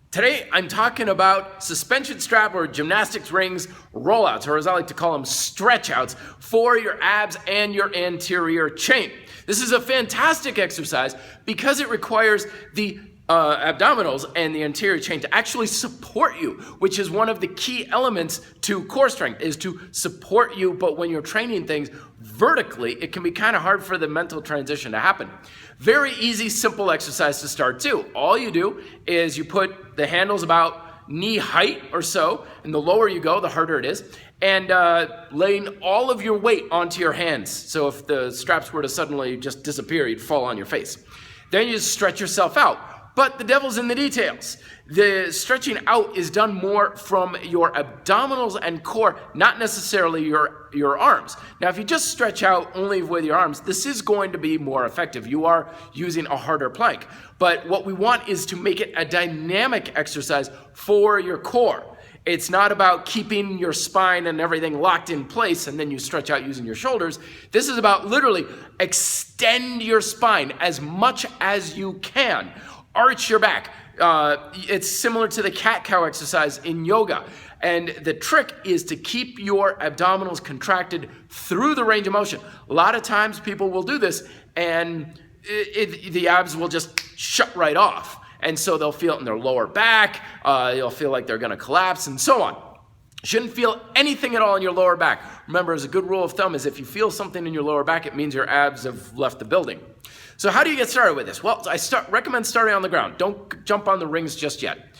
Today, I'm talking about suspension strap or gymnastics rings rollouts, or as I like to call them, stretch outs for your abs and your anterior chain. This is a fantastic exercise because it requires the abdominals and the anterior chain to actually support you, which is one of the key elements to core strength, is to support you. But when you're training things vertically, it can be kind of hard for the mental transition to happen. Very easy, simple exercise to start too. All you do is you put the handles about knee height or so, and the lower you go, the harder it is, and laying all of your weight onto your hands. So if the straps were to suddenly just disappear, you'd fall on your face. Then you just stretch yourself out. But the devil's in the details. The stretching out is done more from your abdominals and core, not necessarily your arms. Now, if you just stretch out only with your arms, this is going to be more effective. You are using a harder plank. But what we want is to make it a dynamic exercise for your core. It's not about keeping your spine and everything locked in place and then you stretch out using your shoulders. This is about literally extend your spine as much as you can. Arch your back. It's similar to the cat-cow exercise in yoga. And the trick is to keep your abdominals contracted through the range of motion. A lot of times people will do this and the abs will just shut right off. And so they'll feel it in their lower back. You'll feel like they're going to collapse and so on. Shouldn't feel anything at all in your lower back. Remember, as a good rule of thumb is if you feel something in your lower back, it means your abs have left the building. So how do you get started with this? Well, I recommend starting on the ground. Don't jump on the rings just yet.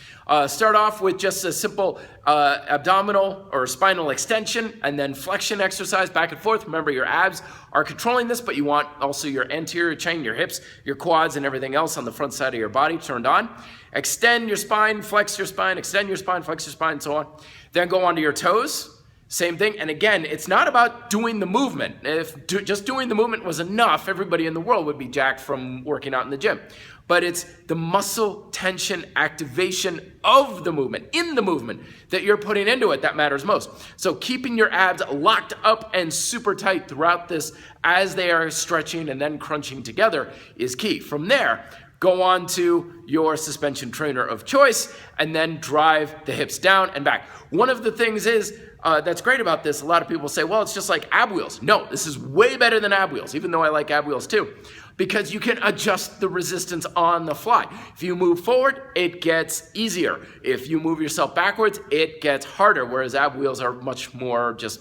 Start off with just a simple abdominal or spinal extension and then flexion exercise back and forth. Remember, your abs are controlling this, but you want also your anterior chain, your hips, your quads, and everything else on the front side of your body turned on. Extend your spine, flex your spine, extend your spine, flex your spine, and so on. Then go onto your toes. Same thing. And again, it's not about doing the movement. If just doing the movement was enough, everybody in the world would be jacked from working out in the gym. But it's the muscle tension activation of the movement, in the movement, that you're putting into it that matters most. So keeping your abs locked up and super tight throughout this as they are stretching and then crunching together is key. From there, go on to your suspension trainer of choice and then drive the hips down and back. One of the things is, that's great about this, a lot of people say, well, it's just like ab wheels. No, this is way better than ab wheels, even though I like ab wheels too, because you can adjust the resistance on the fly. If you move forward, it gets easier. If you move yourself backwards, it gets harder, whereas ab wheels are much more just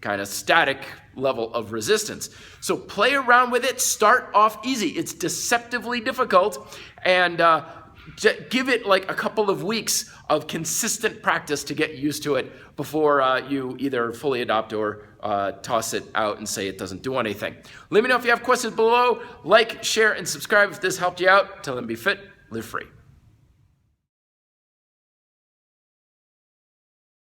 kind of static level of resistance. So play around with it, start off easy. It's deceptively difficult, and give it like a couple of weeks of consistent practice to get used to it before you either fully adopt or toss it out and say it doesn't do anything. Let me know if you have questions below. Like, share, and subscribe if this helped you out. Till then, be fit, live free.